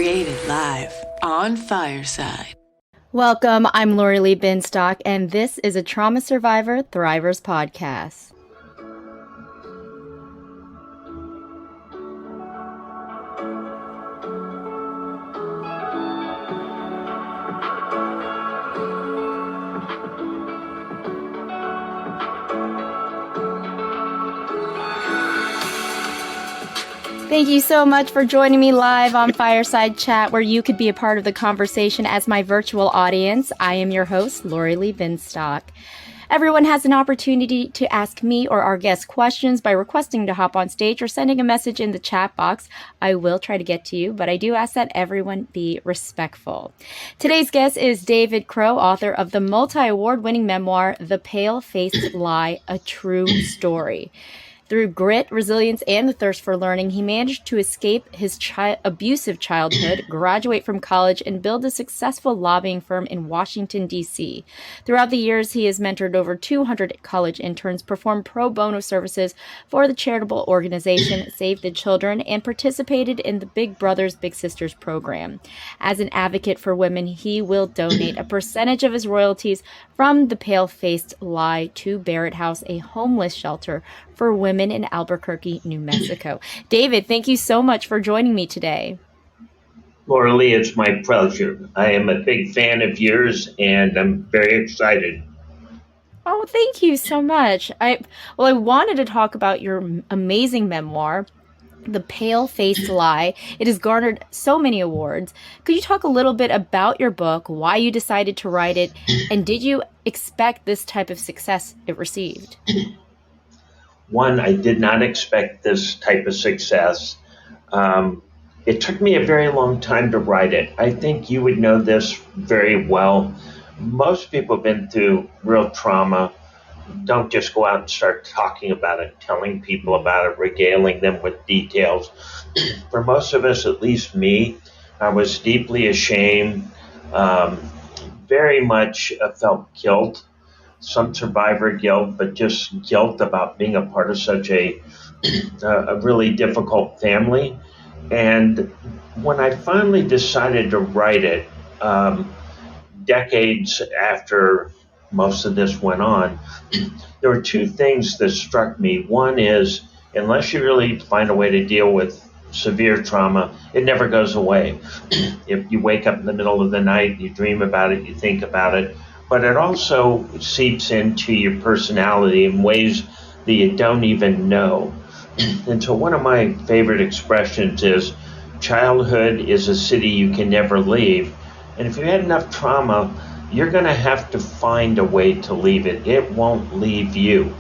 Created live on Fireside. Welcome, I'm Lori Lee Binstock, and this is a Trauma Survivor Thrivers podcast. Thank you so much for joining me live on Fireside Chat, where you could be a part of the conversation as my virtual audience. I am your host, Lori Lee Binstock. Everyone has an opportunity to ask me or our guests questions by requesting to hop on stage or sending a message in the chat box. I will try to get to you, but I do ask that everyone be respectful. Today's guest is David Crow, author of the multi-award-winning memoir, The Pale-Faced Lie, A True Story. Through grit, resilience, and the thirst for learning, he managed to escape his abusive childhood, graduate from college, and build a successful lobbying firm in Washington, D.C. Throughout the years, he has mentored over 200 college interns, performed pro bono services for the charitable organization Save the Children, and participated in the Big Brothers Big Sisters program. As an advocate for women, he will donate a percentage of his royalties from The Pale-Faced Lie to Barrett House, a homeless shelter for women in Albuquerque, New Mexico. David, thank you so much for joining me today. Laura Lee, it's my pleasure. I am a big fan of yours, and I'm very excited. Oh, thank you so much. I wanted to talk about your amazing memoir, The Pale-Faced Lie. It has garnered so many awards. Could you talk a little bit about your book, why you decided to write it, and did you expect this type of success it received? One, I did not expect this type of success. It took me a very long time to write it. I think you would know this very well. Most people have been through real trauma. Don't just go out and start talking about it, telling people about it, regaling them with details. For most of us, at least me, I was deeply ashamed, very much felt guilt. Some survivor guilt, but just guilt about being a part of such a really difficult family. And when I finally decided to write it, decades after most of this went on, there were two things that struck me. One is, unless you really find a way to deal with severe trauma, it never goes away. If you wake up in the middle of the night, you dream about it, you think about it, but it also seeps into your personality in ways that you don't even know. And so one of my favorite expressions is, childhood is a city you can never leave. And if you had enough trauma, you're going to have to find a way to leave it. It won't leave you.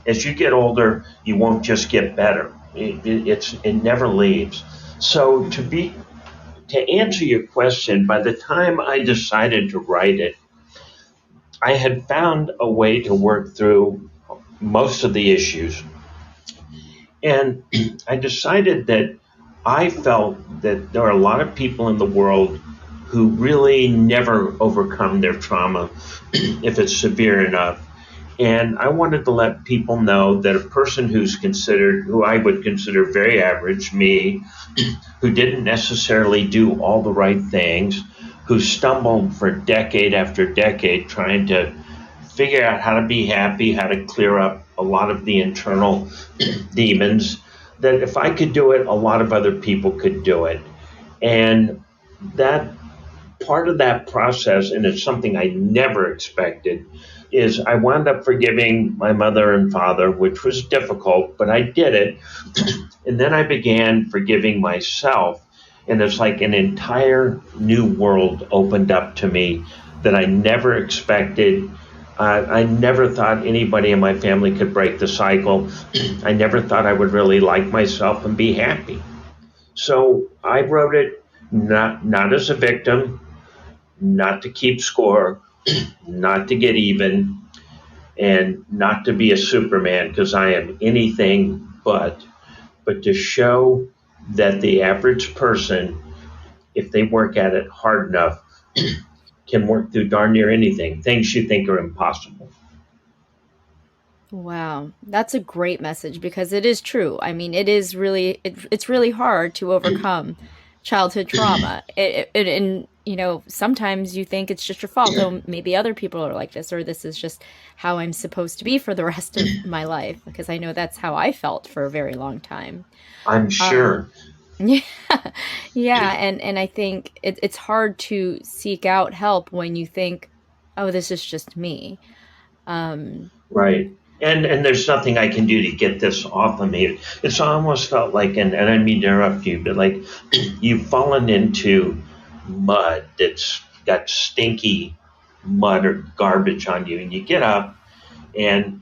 As you get older, you won't just get better. It never leaves. So to answer your question, by the time I decided to write it, I had found a way to work through most of the issues. And I decided that I felt that there are a lot of people in the world who really never overcome their trauma if it's severe enough. And I wanted to let people know that a person who I would consider very average, me, who didn't necessarily do all the right things, who stumbled for decade after decade trying to figure out how to be happy, how to clear up a lot of the internal demons, that if I could do it, a lot of other people could do it. And that part of that process, and it's something I never expected, is I wound up forgiving my mother and father, which was difficult, but I did it. And then I began forgiving myself. And it's like an entire new world opened up to me that I never expected. I never thought anybody in my family could break the cycle. I never thought I would really like myself and be happy. So I wrote it not as a victim, not to keep score, not to get even, and not to be a Superman, because I am anything but to show that the average person, if they work at it hard enough, can work through darn near anything, things you think are impossible. Wow, that's a great message, because it is true. I mean, it's really hard to overcome childhood trauma. And sometimes you think it's just your fault. Oh, maybe other people are like this, or this is just how I'm supposed to be for the rest of my life. Because I know that's how I felt for a very long time. I'm sure. Yeah, yeah, and I think it's hard to seek out help when you think, oh, this is just me. Right. And there's nothing I can do to get this off of me. It's almost felt like, and I mean to interrupt you, but like you've fallen into mud that's got stinky mud or garbage on you, and you get up and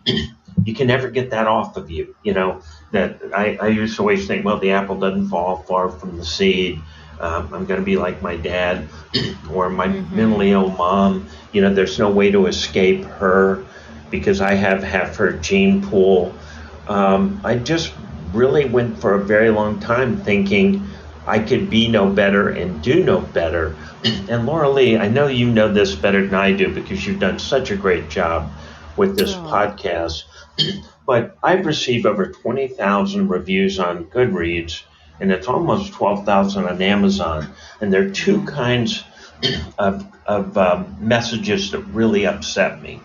you can never get that off of you. That I used to always think, well, the apple doesn't fall far from the seed. I'm going to be like my dad or my mentally ill mom. There's no way to escape her because I have half her gene pool. I just really went for a very long time thinking I could be no better and do no better. And Laura Lee, I know you know this better than I do because you've done such a great job with this podcast. But I've received over 20,000 reviews on Goodreads, and it's almost 12,000 on Amazon. And there are two kinds of messages that really upset me.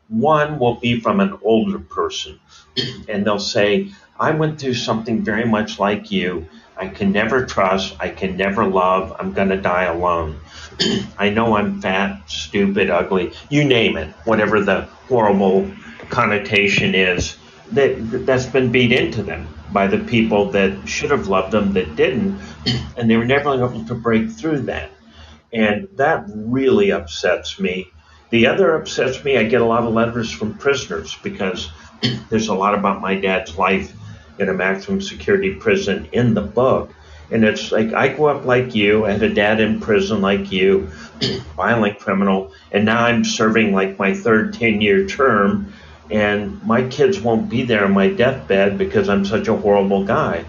One will be from an older person, and they'll say, I went through something very much like you. I can never trust. I can never love. I'm going to die alone. I know I'm fat, stupid, ugly, you name it, whatever the horrible connotation is, that's been beat into them by the people that should have loved them that didn't, and they were never able to break through that. And that really upsets me. The other upsets me, I get a lot of letters from prisoners because there's a lot about my dad's life in a maximum security prison in the book. And it's like, I grew up like you, I had a dad in prison like you, violent criminal, and now I'm serving like my third 10-year term, and my kids won't be there on my deathbed because I'm such a horrible guy.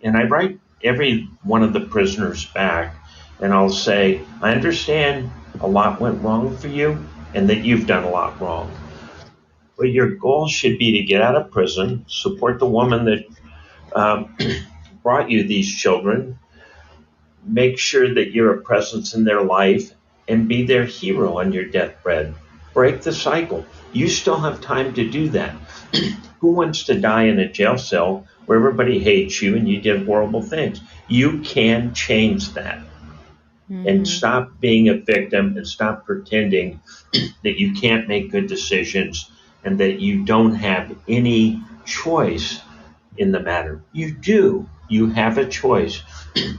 And I write every one of the prisoners back, and I'll say, I understand a lot went wrong for you and that you've done a lot wrong. But your goal should be to get out of prison, support the woman that brought you these children, make sure that you're a presence in their life, and be their hero on your deathbed. Break the cycle. You still have time to do that. Who wants to die in a jail cell where everybody hates you and you did horrible things? You can change that. And stop being a victim and stop pretending that you can't make good decisions and that you don't have any choice in the matter. You do. You have a choice,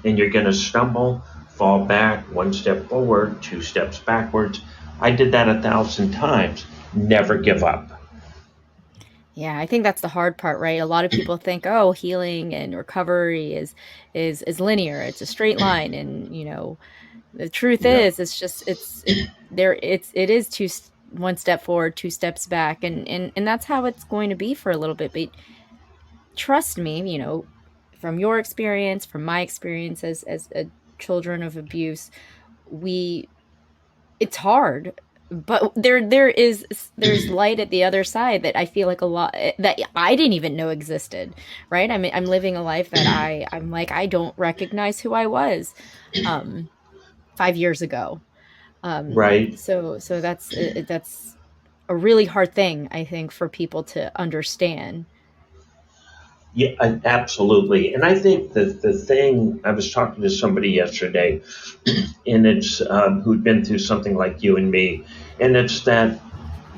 and you're going to stumble, fall back, one step forward, two steps backwards. I did that 1,000 times. Never give up. Yeah, I think that's the hard part, right? A lot of people think, oh, healing and recovery is linear. It's a straight line, and the truth is, it is one step forward, two steps back, and that's how it's going to be for a little bit. But trust me, from your experience, from my experience as children of abuse, it's hard. But there's light at the other side that I feel like a lot that I didn't even know existed, right? I'm living a life that I'm like, I don't recognize who I was 5 years ago. Right. So that's a really hard thing, I think, for people to understand. Yeah, absolutely. And I think that the thing, I was talking to somebody yesterday, and it's who'd been through something like you and me, and it's that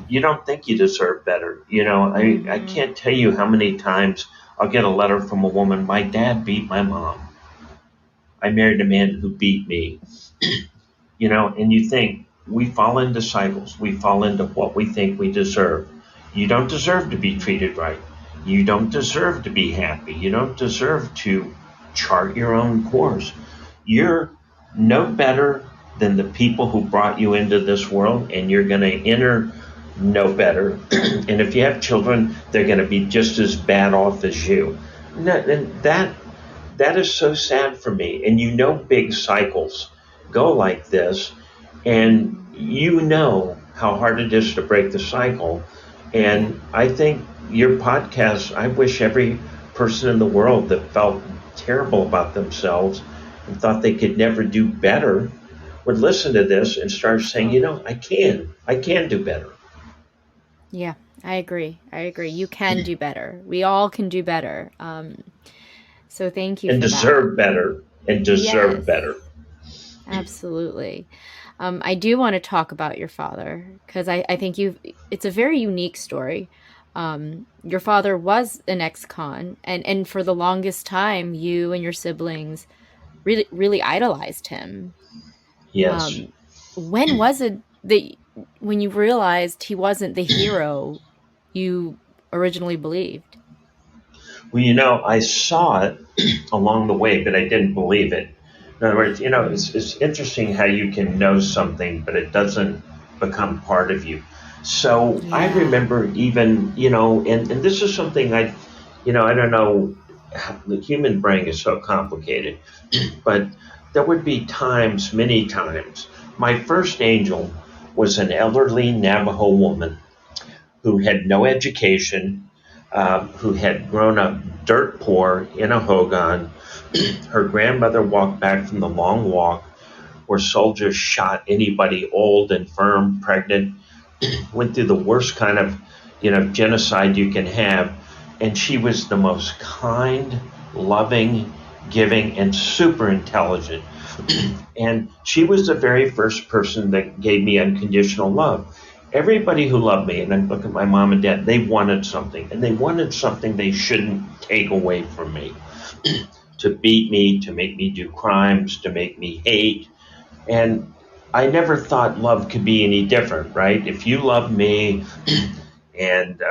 you don't think you deserve better. I can't tell you how many times I'll get a letter from a woman, my dad beat my mom. I married a man who beat me. And you think we fall into cycles. We fall into what we think we deserve. You don't deserve to be treated right. You don't deserve to be happy. You don't deserve to chart your own course. You're no better than the people who brought you into this world, and you're going to enter no better. And if you have children, they're going to be just as bad off as you. And that is so sad for me. And big cycles go like this, and how hard it is to break the cycle. And I think your podcast, I wish every person in the world that felt terrible about themselves and thought they could never do better would listen to this and start saying, Oh, I can do better. yeah, I agree. You can do better. We all can do better. So thank you And for that. deserve better and deserve Yes, better. absolutely. I do want to talk about your father because I think it's a very unique story. Your father was an ex-con, and for the longest time, you and your siblings really idolized him. Yes. Um, when was it that when you realized he wasn't the hero you originally believed? Well, I saw it along the way, but I didn't believe it. In other words, Mm, it's interesting how you can know something, but it doesn't become part of you. So I yeah. remember even, and this is something I don't know, the human brain is so complicated, but there would be times, many times. My first angel was an elderly Navajo woman who had no education, who had grown up dirt poor in a hogan. Her grandmother walked back from the long walk where soldiers shot anybody old, infirm, pregnant, went through the worst kind of, genocide you can have. And she was the most kind, loving, giving, and super intelligent. And she was the very first person that gave me unconditional love. Everybody who loved me, and I look at my mom and dad, they wanted something, and they wanted something they shouldn't take away from me. To beat me, to make me do crimes, to make me hate. And I never thought love could be any different, right? If you love me, and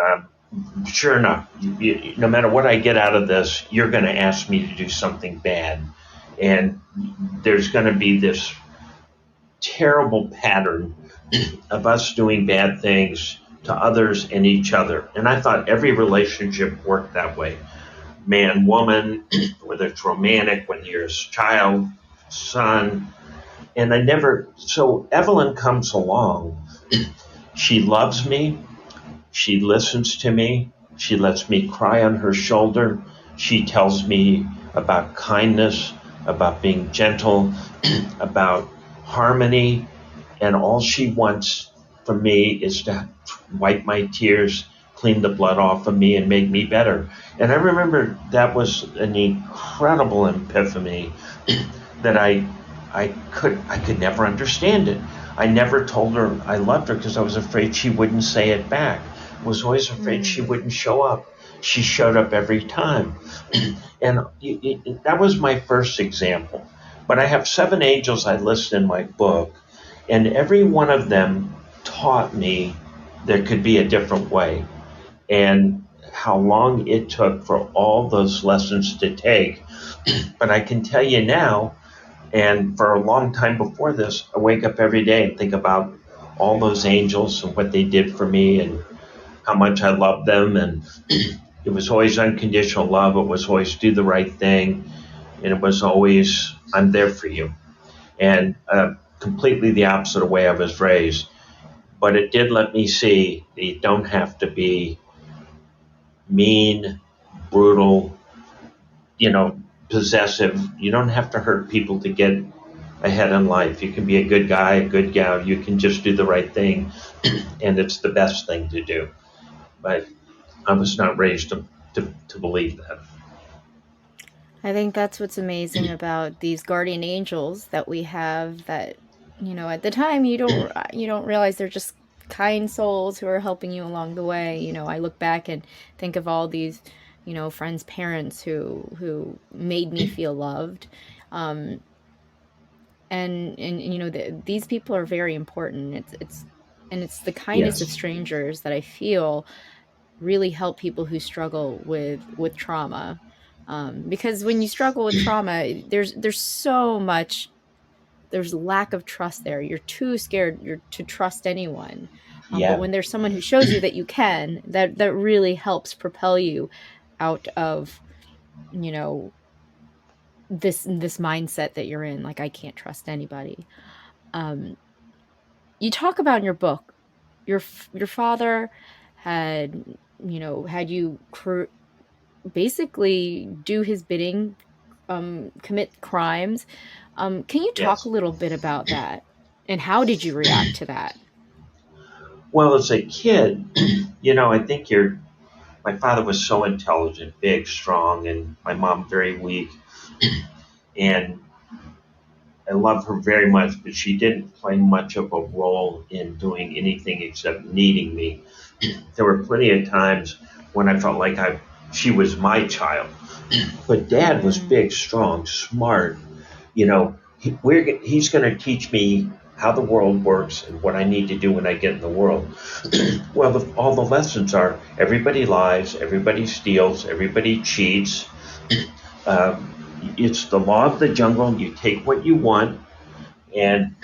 sure enough, no matter what I get out of this, you're going to ask me to do something bad. And there's going to be this terrible pattern of us doing bad things to others and each other. And I thought every relationship worked that way. Man, woman, whether it's romantic, whether you're a child, son. And I never, so Evelyn comes along. She loves me. She listens to me. She lets me cry on her shoulder. She tells me about kindness, about being gentle, about harmony, and all she wants from me is to wipe my tears, clean the blood off of me, and make me better. And I remember that was an incredible epiphany that I could never understand it. I never told her I loved her because I was afraid she wouldn't say it back. I was always afraid she Mm, wouldn't show up. She showed up every time. And that was my first example. But I have 7 angels I list in my book, and every one of them taught me there could be a different way. And how long it took for all those lessons to take. But I can tell you now, and for a long time before this, I wake up every day and think about all those angels and what they did for me and how much I love them. And it was always unconditional love. It was always do the right thing. And it was always, I'm there for you. And completely the opposite of the way I was raised. But it did let me see that you don't have to be mean, brutal, possessive. You don't have to hurt people to get ahead in life. You can be a good guy, a good gal. You can just do the right thing, and it's the best thing to do. But I was not raised to believe that. I think that's what's amazing about these guardian angels that we have that, at the time you don't realize they're just kind souls who are helping you along the way. I look back and think of all these, friends' parents who made me feel loved. Um, and these people are very important. It's the kindness of Yes, strangers that I feel really help people who struggle with trauma. Because when you struggle with trauma, there's so much, there's lack of trust there. You're too scared to trust anyone. But yeah, when there's someone who shows you that you can, that really helps propel you out of, you know this mindset that you're in, like, I can't trust anybody. um you talk about in your book, your father had you basically do his bidding commit crimes. Can you talk Yes. a little bit about that? And how did you react to that? Well, as a kid, I think my father was so intelligent, big, strong, and my mom very weak. And I love her very much, but she didn't play much of a role in doing anything except needing me. There were plenty of times when I felt like she was my child. But Dad was Mm. big, strong, smart. He's going to teach me how the world works and what I need to do when I get in the world. Well, all the lessons are everybody lies, everybody steals, everybody cheats. Um, it's the law of the jungle. You take what you want, and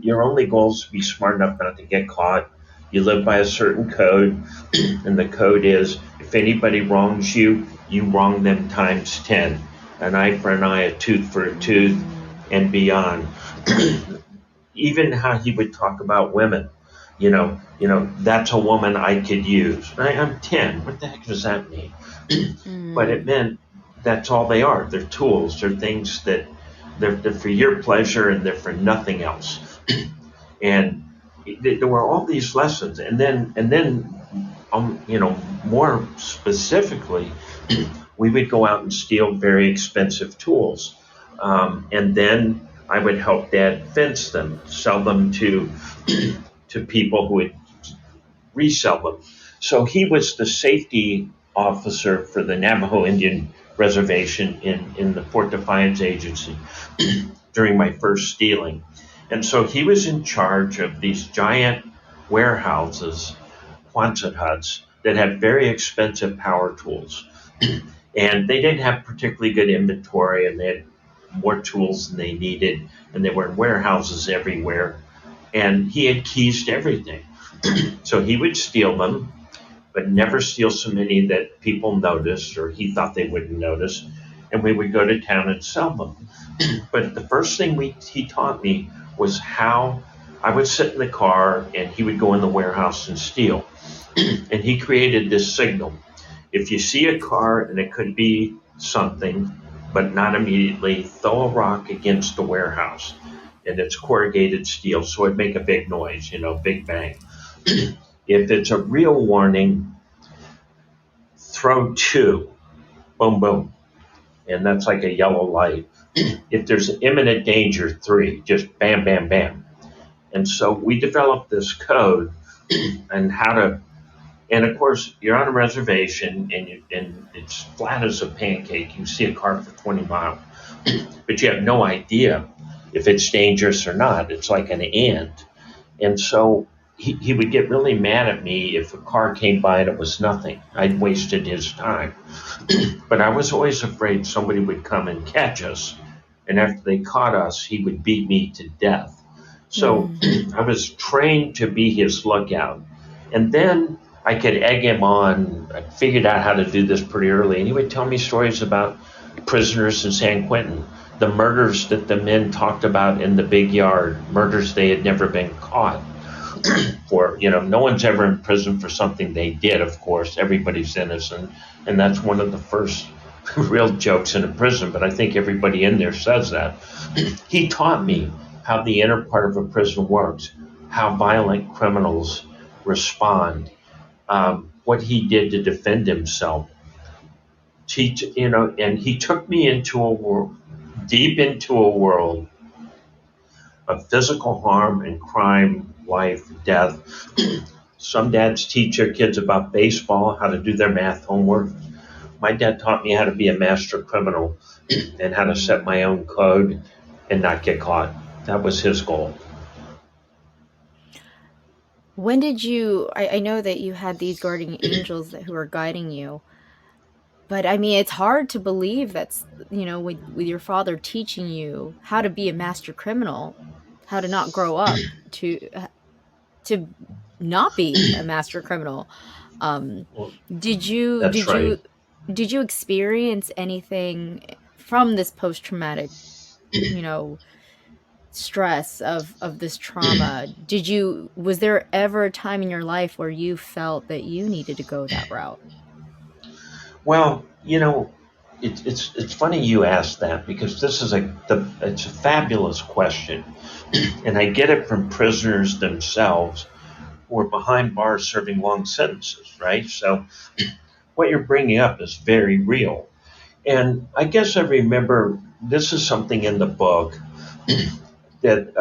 your only goal is to be smart enough not to get caught. You live by a certain code, and the code is if anybody wrongs you, you wrong them times 10. An eye for an eye, a tooth for a tooth, and beyond. Even how he would talk about women. That's a woman I could use. I'm 10. What the heck does that mean? But it Mm. meant that's all they are. They're tools. They're things that they're for your pleasure and they're for nothing else. And there were all these lessons, and then more specifically, we would go out and steal very expensive tools, and then I would help Dad fence them, sell them to to people who would resell them. So he was the safety officer for the Navajo Indian Reservation in the Fort Defiance Agency during my first stealing. And so he was in charge of these giant warehouses, Quonset huts, that had very expensive power tools. And they didn't have particularly good inventory, and they had more tools than they needed, and they were in warehouses everywhere. And he had keys to everything. So he would steal them, but never steal so many that people noticed or he thought they wouldn't notice. And we would go to town and sell them. But the first thing he taught me was how I would sit in the car and he would go in the warehouse and steal. And he created this signal. If you see a car and it could be something, but not immediately, throw a rock against the warehouse. And it's corrugated steel, so it'd make a big noise, big bang. If it's a real warning, throw two, boom, boom. And that's like a yellow light. If there's imminent danger, three, just bam, bam, bam. And so we developed this code and how to, and of course, you're on a reservation and it's flat as a pancake. You see a car for 20 miles, but you have no idea if it's dangerous or not. It's like an ant. And so he would get really mad at me if a car came by and it was nothing. I'd wasted his time. But I was always afraid somebody would come and catch us. And after they caught us, he would beat me to death. So I was trained to be his lookout. And then I could egg him on. I figured out how to do this pretty early. And he would tell me stories about prisoners in San Quentin, the murders that the men talked about in the big yard, murders they had never been caught for. No one's ever in prison for something they did, of course. Everybody's innocent. And that's one of the first real jokes in a prison, but I think everybody in there says that. He taught me how the inner part of a prison works, how violent criminals respond, what he did to defend himself. And he took me into a world, deep into a world of physical harm and crime, life, death. Some dads teach their kids about baseball, how to do their math homework. My dad taught me how to be a master criminal and how to set my own code and not get caught. That was his goal. When did you, I know that you had these guardian angels who were guiding you, but I mean, it's hard to believe that's, with your father teaching you how to be a master criminal, how to not grow up to not be a master criminal. Well, Did you that's did you right. did you experience anything from this post-traumatic, you know, stress of this trauma? Was there ever a time in your life where you felt that you needed to go that route? Well, it's funny you asked that, because this is it's a fabulous question, and I get it from prisoners themselves who are behind bars serving long sentences, right? So what you're bringing up is very real. And I guess I remember this is something in the book that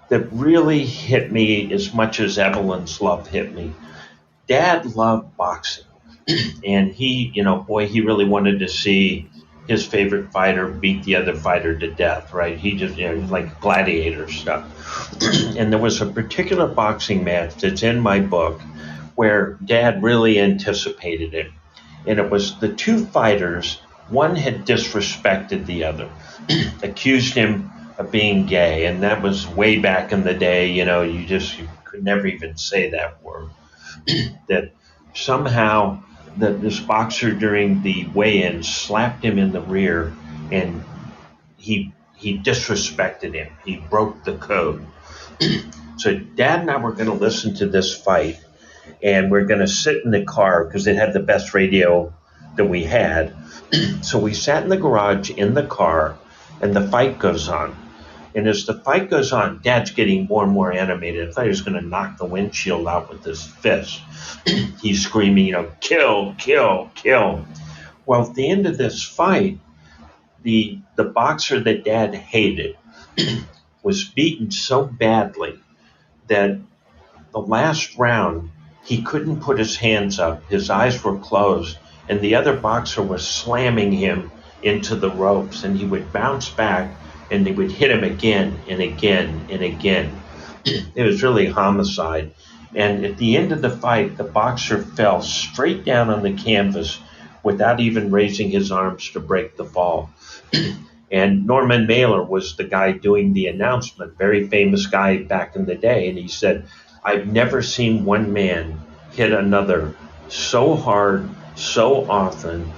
that really hit me as much as Evelyn's love hit me. Dad loved boxing, and boy, he really wanted to see his favorite fighter beat the other fighter to death, right? He just, like gladiator stuff. And there was a particular boxing match that's in my book where Dad really anticipated it. And it was the two fighters, one had disrespected the other, accused him of being gay. And that was way back in the day, you could never even say that word. That somehow this boxer during the weigh-in slapped him in the rear, and he disrespected him. He broke the code. So Dad and I were going to listen to this fight, and we're going to sit in the car because it had the best radio that we had. So we sat in the garage in the car, and the fight goes on. And as the fight goes on, Dad's getting more and more animated. I thought he was going to knock the windshield out with his fist. He's screaming, kill, kill, kill. Well, at the end of this fight, the boxer that Dad hated was beaten so badly that the last round, he couldn't put his hands up. His eyes were closed, and the other boxer was slamming him into the ropes, and he would bounce back, and they would hit him again and again and again. It was really homicide. And at the end of the fight, the boxer fell straight down on the canvas without even raising his arms to break the fall. And Norman Mailer was the guy doing the announcement, very famous guy back in the day. And he said, I've never seen one man hit another so hard, so often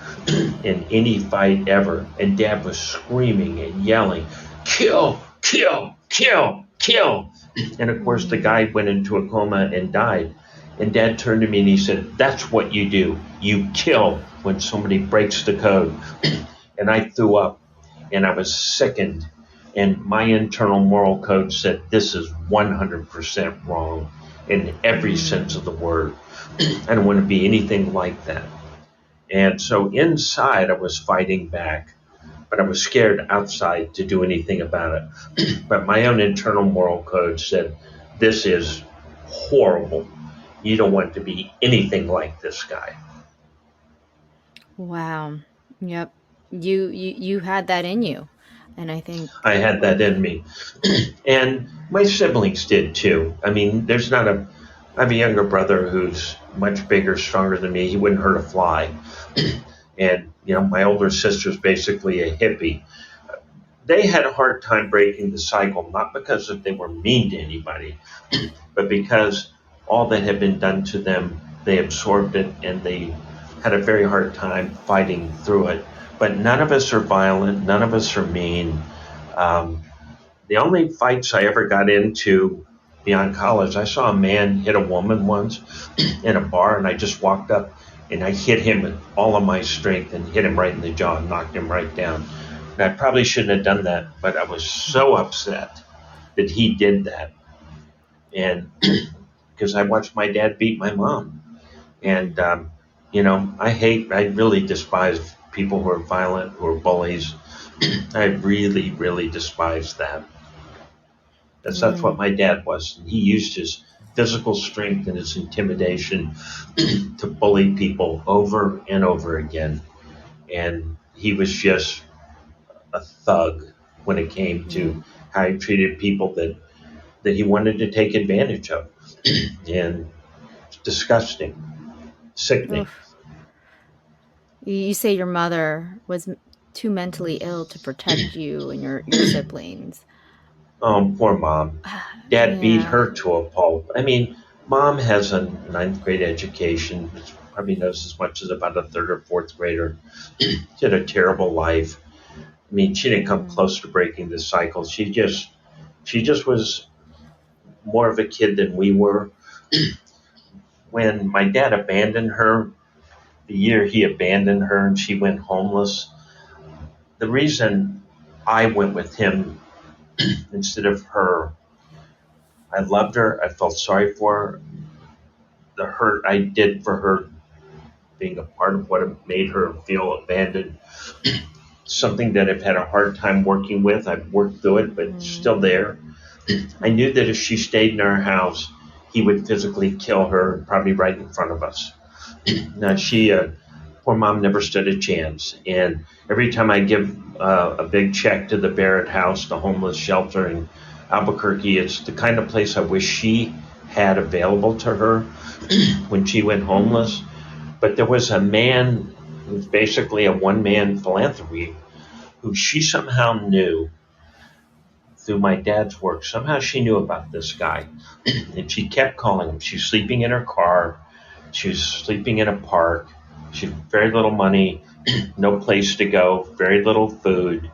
in any fight ever. And Dad was screaming and yelling, kill, kill, kill, kill. And of course, the guy went into a coma and died. And Dad turned to me and he said, that's what you do. You kill when somebody breaks the code. And I threw up, and I was sickened. And my internal moral code said, this is 100% wrong in every sense of the word. I don't want to be anything like that. And so inside, I was fighting back, but I was scared outside to do anything about it. But my own internal moral code said, this is horrible. You don't want to be anything like this guy. Wow. Yep. You had that in you. And I think I had that in me. And my siblings did too. I mean, I have a younger brother who's much bigger, stronger than me. He wouldn't hurt a fly. And, my older sister's basically a hippie. They had a hard time breaking the cycle, not because they were mean to anybody, but because all that had been done to them, they absorbed it, and they had a very hard time fighting through it. But none of us are violent. None of us are mean. The only fights I ever got into beyond college, I saw a man hit a woman once in a bar, and I just walked up and I hit him with all of my strength and hit him right in the jaw and knocked him right down. And I probably shouldn't have done that, but I was so upset that he did that. And because I watched my dad beat my mom. And, I really despise people who are violent, who are bullies. I really, really despise that. That's what my dad was. He used his physical strength and his intimidation to bully people over and over again. And he was just a thug when it came to how he treated people that he wanted to take advantage of. And it's disgusting, sickening. oof. You say your mother was too mentally ill to protect you and your siblings. Poor mom. Dad beat Yeah. her to a pulp. I mean, mom has a ninth grade education, probably knows as much as about a third or fourth grader. She had a terrible life. I mean, she didn't come close to breaking the cycle. She just was more of a kid than we were. When my dad abandoned her, the year he abandoned her and she went homeless, the reason I went with him instead of her, I loved her. I felt sorry for her. The hurt I did for her being a part of what made her feel abandoned, something that I've had a hard time working with. I've worked through it, but it's still there. I knew that if she stayed in our house, he would physically kill her, probably right in front of us. Now, poor mom never stood a chance. And every time I give a big check to the Barrett House, the homeless shelter in Albuquerque, it's the kind of place I wish she had available to her when she went homeless. But there was a man who's basically a one-man philanthropy who she somehow knew through my dad's work. Somehow she knew about this guy. And she kept calling him. She's sleeping in her car. She was sleeping in a park. She had very little money, no place to go, very little food.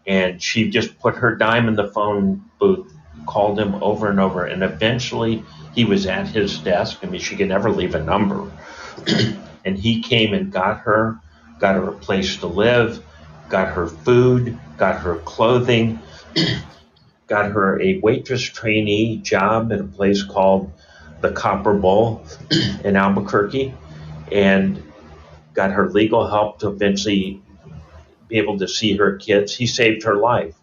And she just put her dime in the phone booth, called him over and over. And eventually he was at his desk. I mean, she could never leave a number. And he came and got her a place to live, got her food, got her clothing, got her a waitress trainee job at a place called the Copper Bowl in Albuquerque, and got her legal help to eventually be able to see her kids. He saved her life.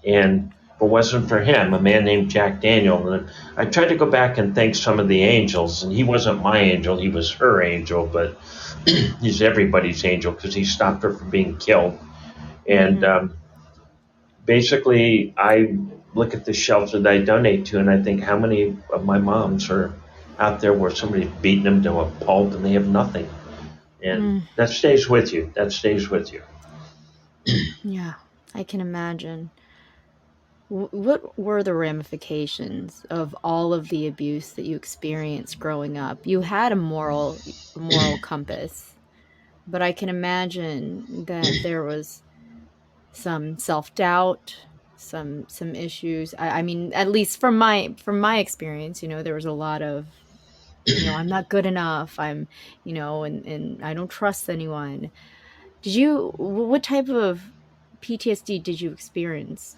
And if it wasn't for him, a man named Jack Daniel, and I tried to go back and thank some of the angels, and he wasn't my angel, he was her angel, but he's everybody's angel because he stopped her from being killed. And basically, I look at the shelter that I donate to, and I think how many of my moms are out there where somebody's beaten them to a pulp and they have nothing. And that stays with you. That stays with you. Yeah, I can imagine. What were the ramifications of all of the abuse that you experienced growing up? You had a moral compass, but I can imagine that there was some self-doubt, some issues. I mean, at least from my experience, there was a lot of, I'm not good enough. I'm, and I don't trust anyone. What type of PTSD did you experience,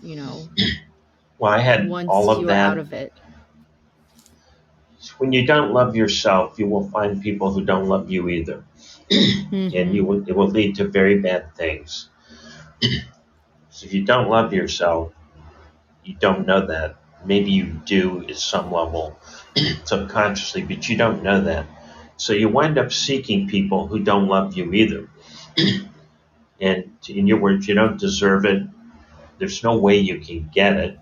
Well, I had once all of you were that. out of it? When you don't love yourself, you will find people who don't love you either. And it will lead to very bad things. So if you don't love yourself, you don't know that. Maybe you do at some level subconsciously, but you don't know that. So you wind up seeking people who don't love you either. And in your words, you don't deserve it. There's no way you can get it.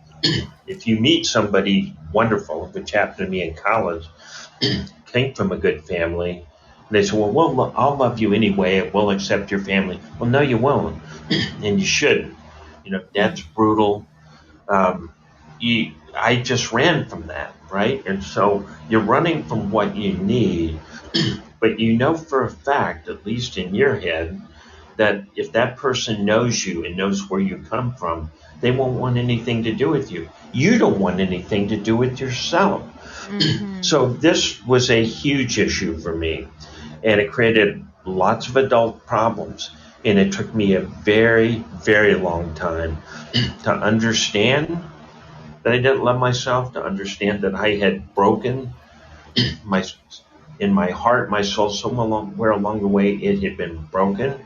If you meet somebody wonderful, which happened to me in college, came from a good family, and they say, well, I'll love you anyway. We'll accept your family. Well, no, you won't. And you shouldn't. That's brutal. I just ran from that, right? And so you're running from what you need, but you know for a fact, at least in your head, that if that person knows you and knows where you come from, they won't want anything to do with you. You don't want anything to do with yourself. So this was a huge issue for me, and it created lots of adult problems. And it took me a very, very long time to understand that I didn't love myself, to understand that I had broken in my heart, my soul, somewhere along the way it had been broken,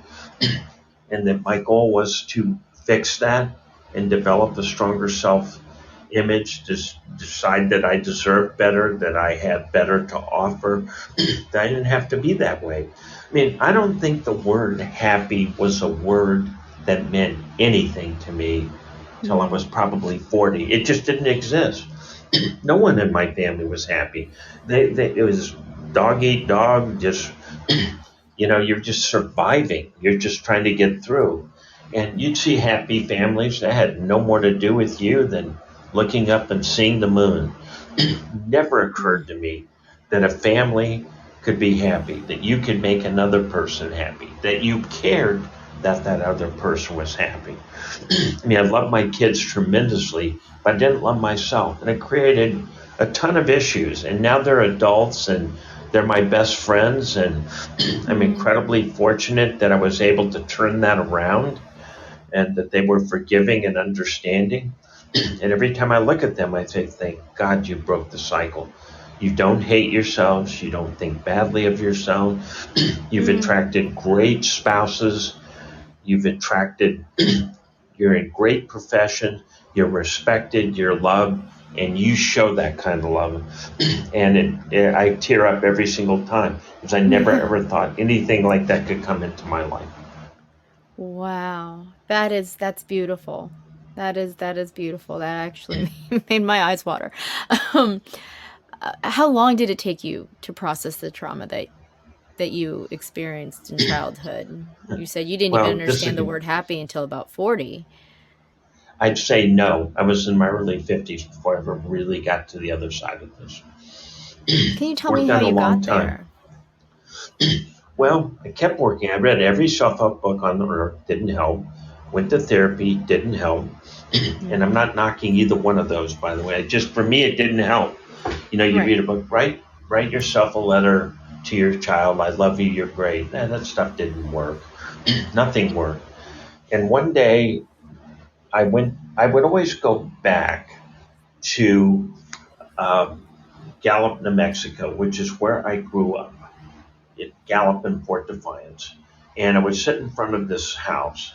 and that my goal was to fix that and develop a stronger self-image, to decide that I deserved better, that I had better to offer, that I didn't have to be that way. I mean, I don't think the word happy was a word that meant anything to me until I was probably 40. It just didn't exist. No one in my family was happy. It was dog eat dog, just, you're just surviving. You're just trying to get through. And you'd see happy families that had no more to do with you than looking up and seeing the moon. Never occurred to me that a family could be happy, that you could make another person happy, that you cared that other person was happy. I mean, I love my kids tremendously, but I didn't love myself. And it created a ton of issues. And now they're adults and they're my best friends. And I'm incredibly fortunate that I was able to turn that around. and that they were forgiving and understanding. And every time I look at them, I say, thank God you broke the cycle. You don't hate yourselves. You don't think badly of yourself. You've attracted great spouses. You've attracted, you're in great profession. You're respected. You're loved. And you show that kind of love. And I tear up every single time because I never ever thought anything like that could come into my life. Wow. That's beautiful. That is beautiful. That actually made my eyes water. Um, how long did it take you to process the trauma that you experienced in childhood? You said you didn't even Well, understand the word happy until about 40. I'd say no. I was in my early 50s before I ever really got to the other side of this. Can you tell me Worked how on a you long got time. there? Well, I kept working. I read every self-help book on the earth, didn't help. Went to therapy, didn't help. And I'm not knocking either one of those, by the way. Just for me, it didn't help. You Right. read a book, write yourself a letter to your child. I love you. You're great. That stuff didn't work. Nothing worked. And one day, I would always go back to Gallup, New Mexico, which is where I grew up, at Gallup and Fort Defiance. And I would sit in front of this house.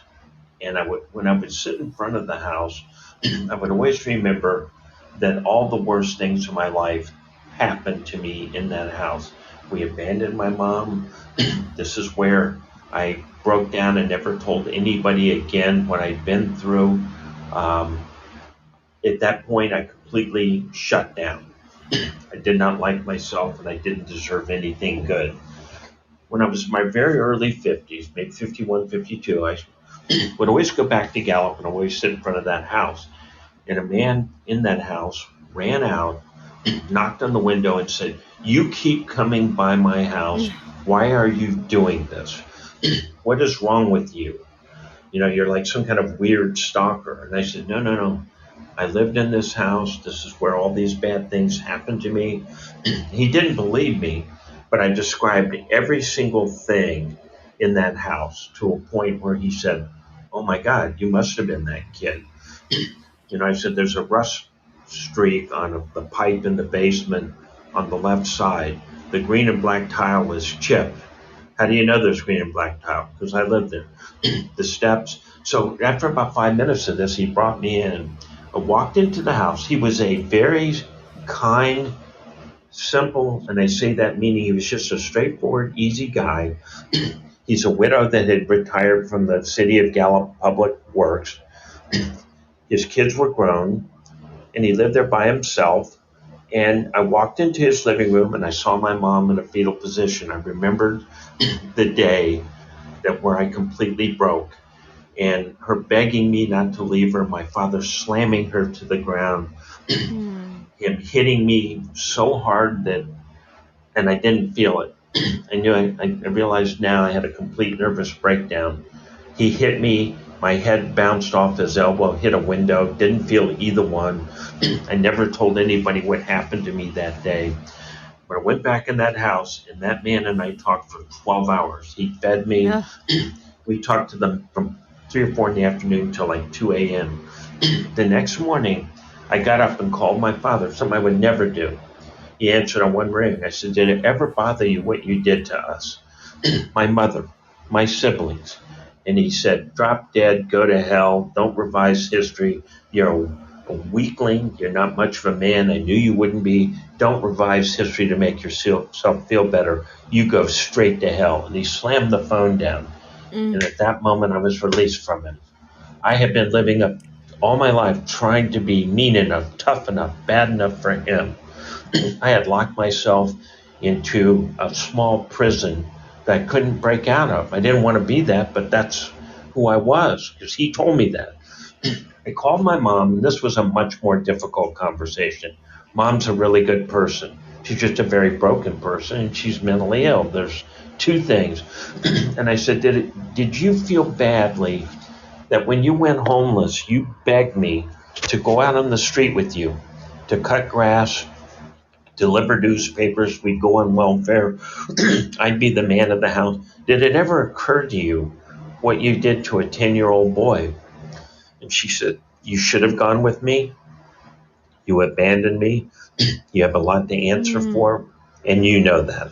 And when I would sit in front of the house, I would always remember that all the worst things in my life happened to me in that house. We abandoned my mom. This is where I broke down and never told anybody again what I'd been through. At that point, I completely shut down. I did not like myself, and I didn't deserve anything good. When I was in my very early 50s, maybe 51, 52, I would always go back to Gallup and always sit in front of that house. And a man in that house ran out, knocked on the window, and said, "You keep coming by my house. Why are you doing this? What is wrong with you? You're like some kind of weird stalker." And I said, No. I lived in this house. This is where all these bad things happened to me. He didn't believe me, but I described every single thing in that house to a point where he said, "Oh my God, you must have been that kid." I said, "There's a rust streak on the pipe in the basement on the left side. The green and black tile is chipped." "How do you know there's green and black tile?" "Because I lived there." The steps. So after about 5 minutes of this, he brought me in. I walked into the house. He was a very kind, simple, and I say that meaning he was just a straightforward, easy guy. He's a widow that had retired from the City of Gallup Public Works. His kids were grown, and he lived there by himself. And I walked into his living room, and I saw my mom in a fetal position. I remembered the day where I completely broke, and her begging me not to leave her, my father slamming her to the ground, him hitting me so hard and I didn't feel it. I realized now I had a complete nervous breakdown. He hit me, my head bounced off his elbow, hit a window, didn't feel either one. I never told anybody what happened to me that day. But I went back in that house, and that man and I talked for 12 hours. He fed me. Yeah. We talked to them from 3 or 4 in the afternoon till like 2 a.m. The next morning, I got up and called my father, something I would never do. He answered on one ring. I said, "Did it ever bother you what you did to us?" "My mother, my siblings." And he said, "Drop dead, go to hell, don't revise history. You're a weakling. You're not much of a man. I knew you wouldn't be. Don't revise history to make yourself feel better. You go straight to hell." And he slammed the phone down. And at that moment, I was released from him. I had been living up all my life trying to be mean enough, tough enough, bad enough for him. I had locked myself into a small prison that I couldn't break out of. I didn't want to be that, but that's who I was because he told me that. I called my mom, and this was a much more difficult conversation. Mom's a really good person. She's just a very broken person, and she's mentally ill. There's two things. And I said, did you feel badly that when you went homeless, you begged me to go out on the street with you, to cut grass, deliver newspapers, we'd go on welfare, I'd be the man of the house. Did it ever occur to you what you did to a 10-year-old boy? And she said, you should have gone with me. You abandoned me. You have a lot to answer for, and you know that.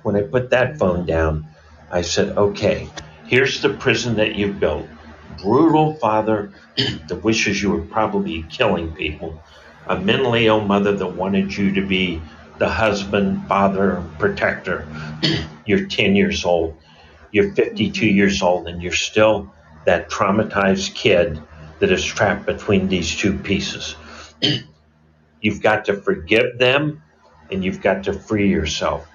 When I put that phone down, I said, okay, here's the prison that you've built. Brutal father that wishes you were probably killing people. A mentally ill mother that wanted you to be the husband, father, protector. You're 10 years old. You're 52 years old, and you're still that traumatized kid that is trapped between these two pieces. You've got to forgive them, and you've got to free yourself.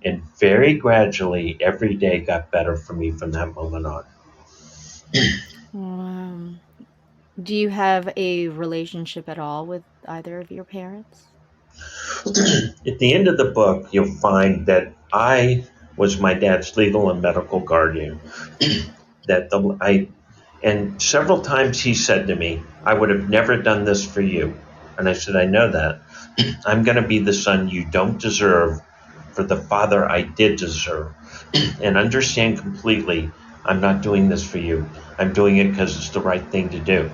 And very gradually, every day got better for me from that moment on. Do you have a relationship at all with either of your parents? At the end of the book, you'll find that I was my dad's legal and medical guardian. And several times he said to me, I would have never done this for you. And I said, I know that. I'm going to be the son you don't deserve for the father I did deserve. And understand completely, I'm not doing this for you. I'm doing it because it's the right thing to do.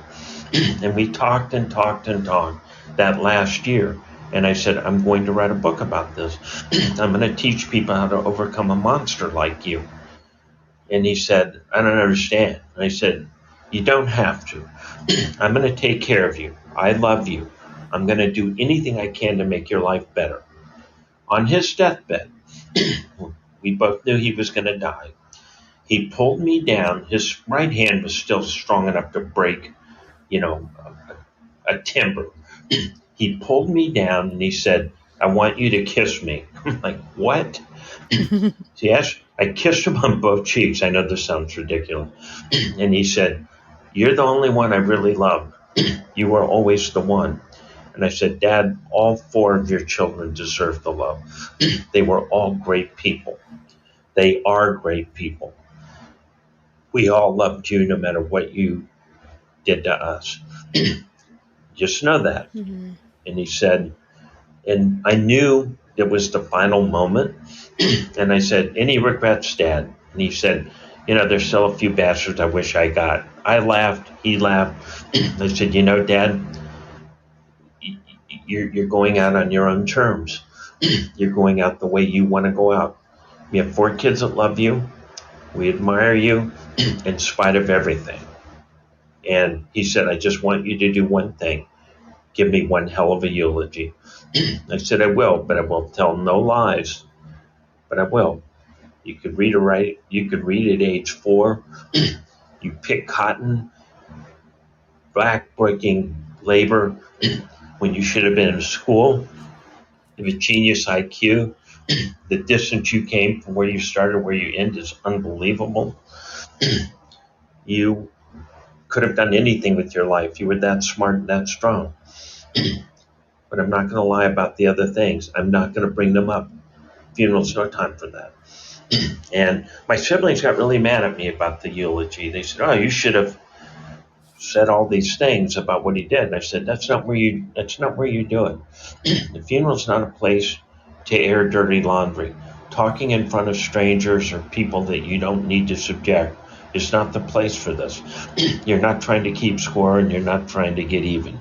And we talked and talked and talked that last year. And I said, I'm going to write a book about this. I'm going to teach people how to overcome a monster like you. And he said, I don't understand. And I said, you don't have to. I'm going to take care of you. I love you. I'm going to do anything I can to make your life better. On his deathbed, we both knew he was going to die. He pulled me down. His right hand was still strong enough to break, a timber. He pulled me down and he said, I want you to kiss me. I'm like, what? Yes, I kissed him on both cheeks. I know this sounds ridiculous. And he said, you're the only one I really love. You were always the one. And I said, Dad, all 4 of your children deserve the love. They were all great people. They are great people. We all loved you no matter what you did to us. Just know that. And he said, and I knew it was the final moment. And I said, any regrets, Dad? And he said, there's still a few bastards I wish I got. I laughed. He laughed. I said, Dad, you're going out on your own terms. You're going out the way you want to go out. You have 4 kids that love you. We admire you in spite of everything. And he said, I just want you to do one thing. Give me one hell of a eulogy. I said, I will, but I will tell no lies. But I will. You could read or write. You could read at age 4. You pick cotton, back-breaking labor when you should have been in school. You have a genius IQ. The distance you came from where you started, where you end is unbelievable. You could have done anything with your life. You were that smart and that strong. But I'm not going to lie about the other things. I'm not going to bring them up. Funeral's no time for that. And my siblings got really mad at me about the eulogy. They said, oh, you should have said all these things about what he did. And I said, that's not where you do it. The funeral's not a place to air dirty laundry. Talking in front of strangers or people that you don't need to subject is not the place for this. You're not trying to keep score and you're not trying to get even.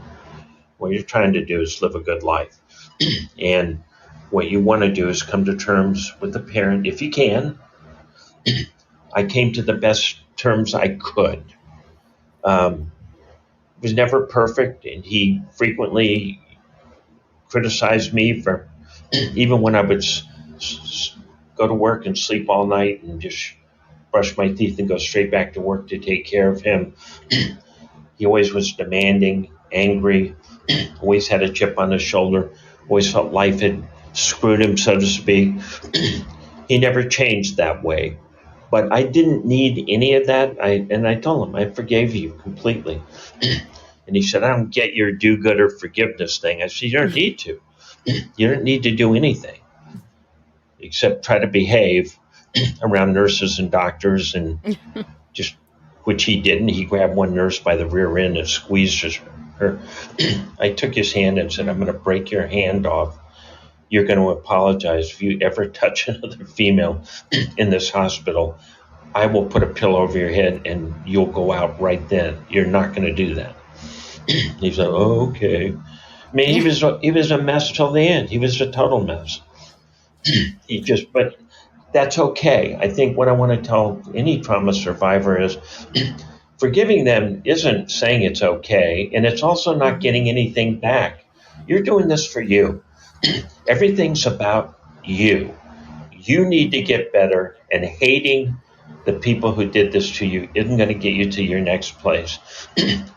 What you're trying to do is live a good life. And what you want to do is come to terms with the parent if you can. I came to the best terms I could. It was never perfect, and he frequently criticized me for, even when I would go to work and sleep all night and just brush my teeth and go straight back to work to take care of him. He always was demanding, angry, always had a chip on his shoulder, always felt life had screwed him, so to speak. He never changed that way. But I didn't need any of that. And I told him, I forgave you completely. And he said, I don't get your do-gooder forgiveness thing. I said, you don't need to. You don't need to do anything except try to behave around nurses and doctors, and just, which he didn't. He grabbed one nurse by the rear end and squeezed her. I took his hand and said, I'm going to break your hand off. You're going to apologize if you ever touch another female in this hospital. I will put a pillow over your head and you'll go out right then. You're not going to do that. He said, oh, okay. I mean, he was a mess till the end. He was a total mess. But that's okay. I think what I want to tell any trauma survivor is forgiving them isn't saying it's okay, and it's also not getting anything back. You're doing this for you. Everything's about you. You need to get better, and hating the people who did this to you isn't going to get you to your next place.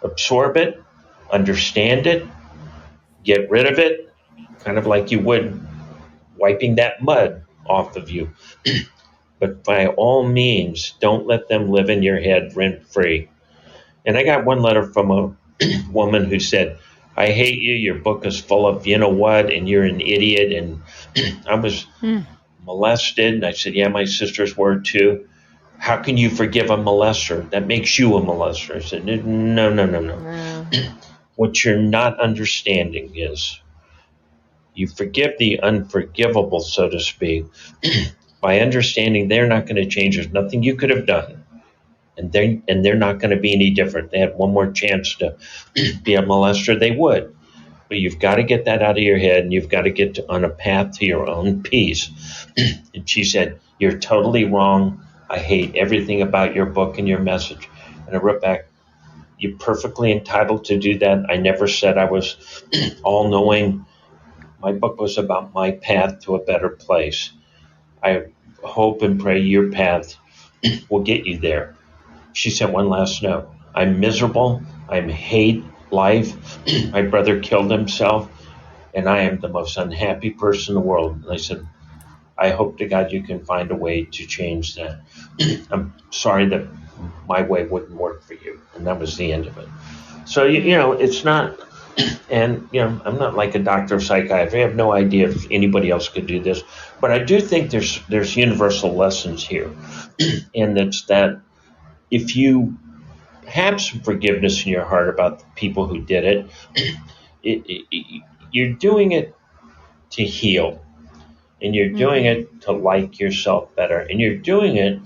Absorb it, understand it, get rid of it, kind of like you would wiping that mud off of you. But by all means, don't let them live in your head rent free. And I got one letter from a woman who said, I hate you. Your book is full of you know what, and you're an idiot. And I was molested. And I said, yeah, my sisters were too. How can you forgive a molester? That makes you a molester. I said, no. What you're not understanding is you forgive the unforgivable, so to speak, by understanding they're not going to change. There's nothing you could have done. And they're not going to be any different. They had one more chance to be a molester, they would. But you've got to get that out of your head, and you've got to get on a path to your own peace. And she said, you're totally wrong. I hate everything about your book and your message. And I wrote back, you're perfectly entitled to do that. I never said I was all-knowing. My book was about my path to a better place. I hope and pray your path will get you there. She sent one last note. I'm miserable. I hate life. My brother killed himself, and I am the most unhappy person in the world. And I said, I hope to God you can find a way to change that. I'm sorry that my way wouldn't work for you. And that was the end of it. So, you know, it's not, and, you know, I'm not like a doctor of psychiatry. I have no idea if anybody else could do this. But I do think there's universal lessons here. And it's that if you have some forgiveness in your heart about the people who did it, you're doing it to heal. And you're doing it to like yourself better. And you're doing it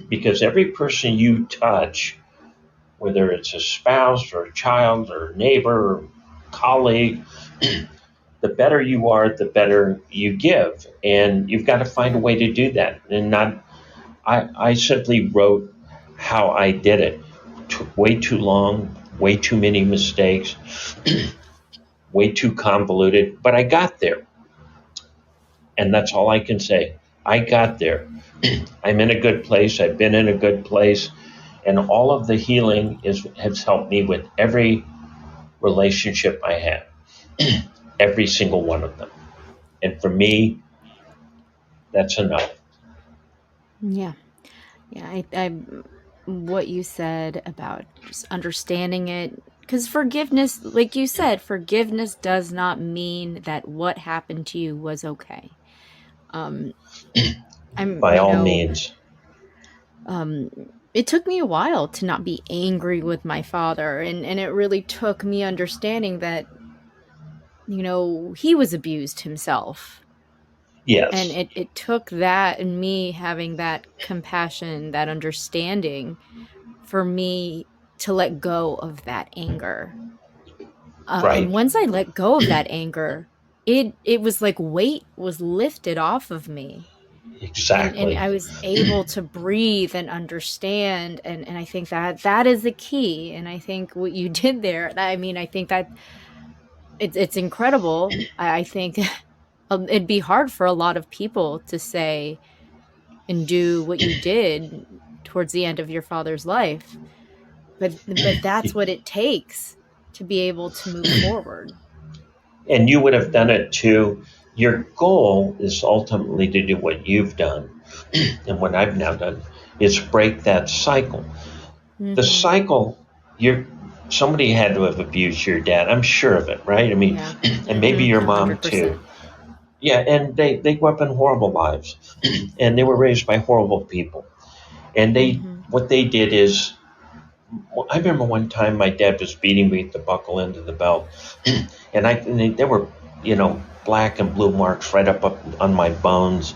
because every person you touch, whether it's a spouse or a child or a neighbor or colleague, the better you are, the better you give. And you've got to find a way to do that. And I simply wrote how I did it. Took way too long, way too many mistakes, way too convoluted, but I got there. And that's all I can say. I got there. I'm in a good place. I've been in a good place. And all of the healing has helped me with every relationship I have. Every single one of them. And for me, that's enough. Yeah. I what you said about just understanding it, because forgiveness, like you said, forgiveness does not mean that what happened to you was okay. By all means. It took me a while to not be angry with my father, and it really took me understanding that, you know, he was abused himself. Yes. And it took that and me having that compassion, that understanding for me to let go of that anger. Right. And once I let go of that anger, it was like weight was lifted off of me. Exactly. And I was able to breathe and understand. And I think that is the key. And I think what you did there, I think that it's incredible. I think it'd be hard for a lot of people to say and do what you did towards the end of your father's life. But that's what it takes to be able to move forward. And you would have done it too. Your goal is ultimately to do what you've done. And what I've now done is break that cycle. The cycle, somebody had to have abused your dad. I'm sure of it, right? I mean, and maybe your mom 100%. too. Yeah, and they grew up in horrible lives. And they were raised by horrible people. And what they did is, I remember one time my dad was beating me to buckle into the belt. And there were, black and blue marks right up on my bones.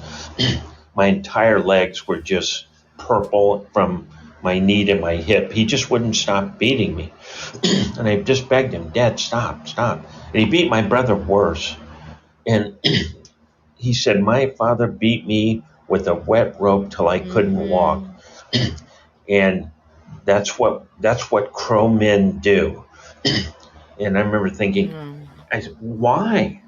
My entire legs were just purple from my knee to my hip. He just wouldn't stop beating me. And I just begged him, Dad, stop, stop. And he beat my brother worse. And he said, my father beat me with a wet rope till I couldn't walk. And that's what crow men do. And I remember thinking, I said, why?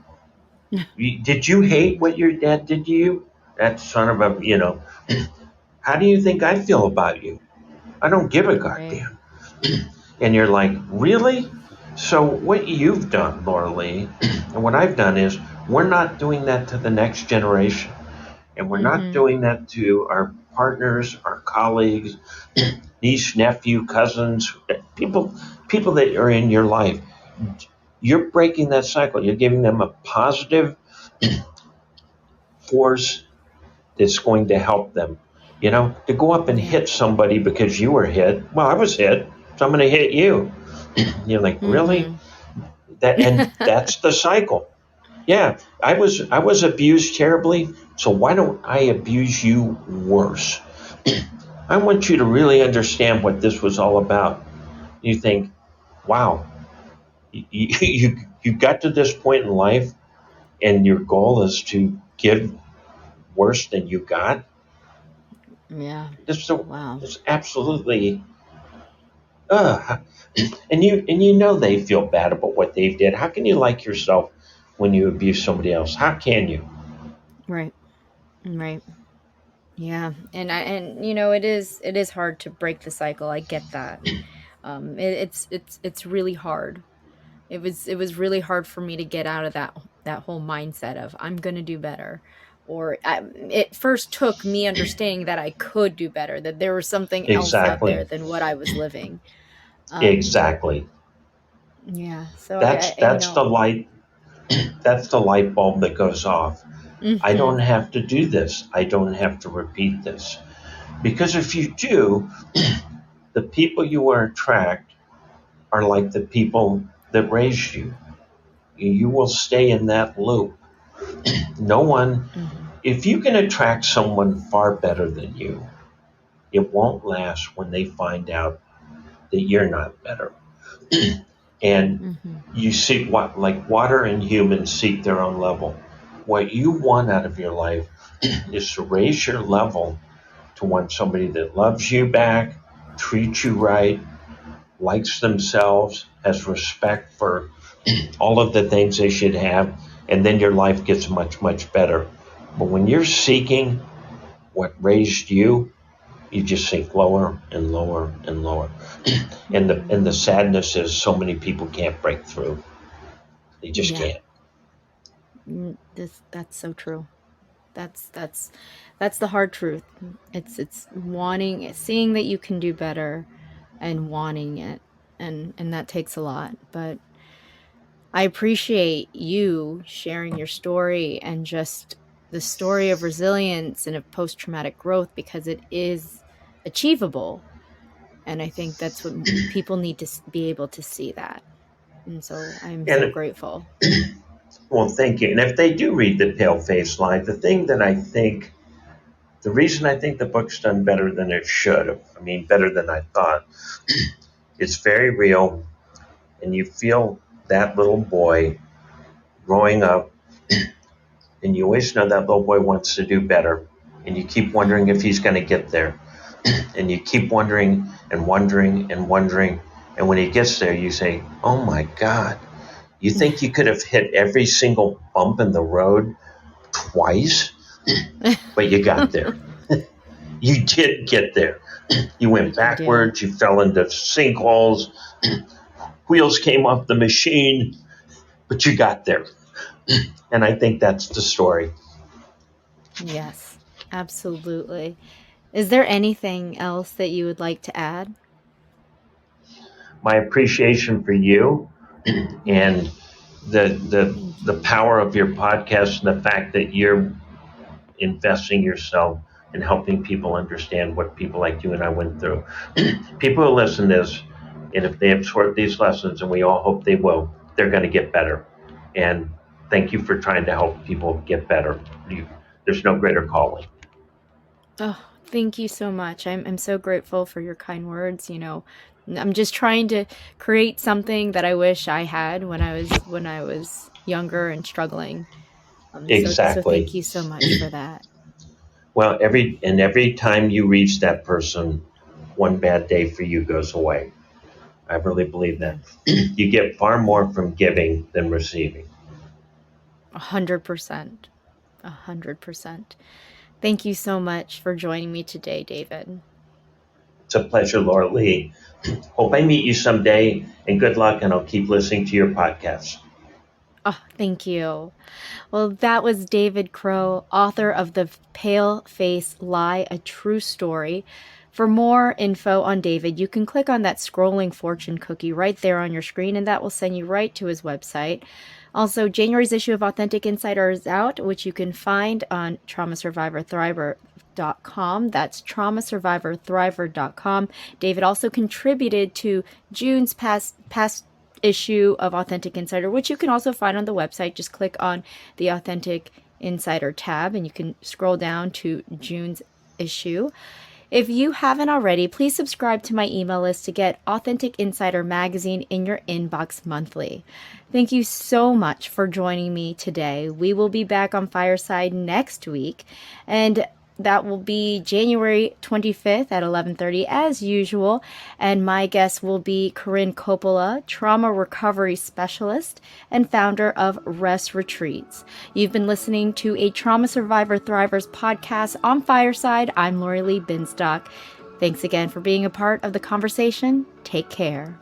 Did you hate what your dad did to you? That son of a, how do you think I feel about you? I don't give a goddamn. And you're like, really? So what you've done, Laura Lee, and what I've done is we're not doing that to the next generation. And we're not doing that to our partners, our colleagues, niece, nephew, cousins, people that are in your life. You're breaking that cycle. You're giving them a positive force that's going to help them. To go up and hit somebody because you were hit. Well, I was hit, so I'm going to hit you. You're like, really? That's the cycle. Yeah, I was abused terribly, so why don't I abuse you worse? I want you to really understand what this was all about. You think, wow, you got to this point in life, and your goal is to give worse than you got. Yeah. Wow. It's absolutely. And you they feel bad about what they did. How can you like yourself when you abuse somebody else? How can you? Right. Yeah. And it is hard to break the cycle. I get that. It's really hard. It was really hard for me to get out of that whole mindset of I'm going to do better. It first took me understanding that I could do better, that there was something else out there Exactly. than what I was living. Exactly. Yeah. So That's the light. That's the light bulb that goes off. I don't have to do this. I don't have to repeat this. Because if you do, the people you will attract are like the people that raised you. You will stay in that loop. No one, if you can attract someone far better than you, it won't last when they find out that you're not better. And you see what, like water and humans seek their own level. What you want out of your life is to raise your level to want somebody that loves you back, treats you right, likes themselves, has respect for all of the things they should have, and then your life gets much, much better. But when you're seeking what raised you, you just sink lower and lower and lower. And the sadness is so many people can't break through. They just can't. That's so true. That's the hard truth. It's seeing that you can do better and wanting it, and that takes a lot. But I appreciate you sharing your story and just the story of resilience and of post-traumatic growth, because it is achievable. And I think that's what people need to be able to see that. And so I'm so grateful. Well, thank you. And if they do read The Pale Face Lie, the reason I think the book's done better than it should have, better than I thought, it's very real. And you feel that little boy growing up, and you always know that little boy wants to do better. And you keep wondering if he's going to get there. And you keep wondering and wondering and wondering. And when he gets there, you say, oh my God, you think you could have hit every single bump in the road twice? But you got there. You did get there. You went backwards. You fell into sinkholes. Wheels came off the machine, but you got there. And I think that's the story. Yes, absolutely. Is there anything else that you would like to add? My appreciation for you and the power of your podcast and the fact that you're investing yourself in helping people understand what people like you and I went through. People who listen to this, and if they absorb these lessons, and we all hope they will, they're going to get better. And thank you for trying to help people get better. There's no greater calling. Oh, Thank you so much. I'm so grateful for your kind words. I'm just trying to create something that I wish I had when I was younger and struggling. So thank Exactly. you so much for that. Well, every time you reach that person, one bad day for you goes away. I really believe that. Yes. You get far more from giving than receiving. 100%. 100%. Thank you so much for joining me today, David. It's a pleasure, Laura Lee. Hope I meet you someday, and good luck, and I'll keep listening to your podcast. Oh, thank you. Well, that was David Crow, author of The Pale Face Lie, A True Story. For more info on David, you can click on that scrolling fortune cookie right there on your screen, and that will send you right to his website. Also, January's issue of Authentic Insider is out, which you can find on traumasurvivorthriver.com. That's traumasurvivorthriver.com. David also contributed to June's past issue of Authentic Insider, which you can also find on the website. Just click on the Authentic Insider tab and you can scroll down to June's issue. If you haven't already, please subscribe to my email list to get Authentic Insider magazine in your inbox monthly. Thank you so much for joining me today. We will be back on Fireside next week, and that will be January 25th at 11:30 as usual, and my guest will be Corinne Coppola, trauma recovery specialist and founder of Rest Retreats. You've been listening to a Trauma Survivor Thrivers podcast on Fireside. I'm Lori Lee Binstock. Thanks again for being a part of the conversation. Take care.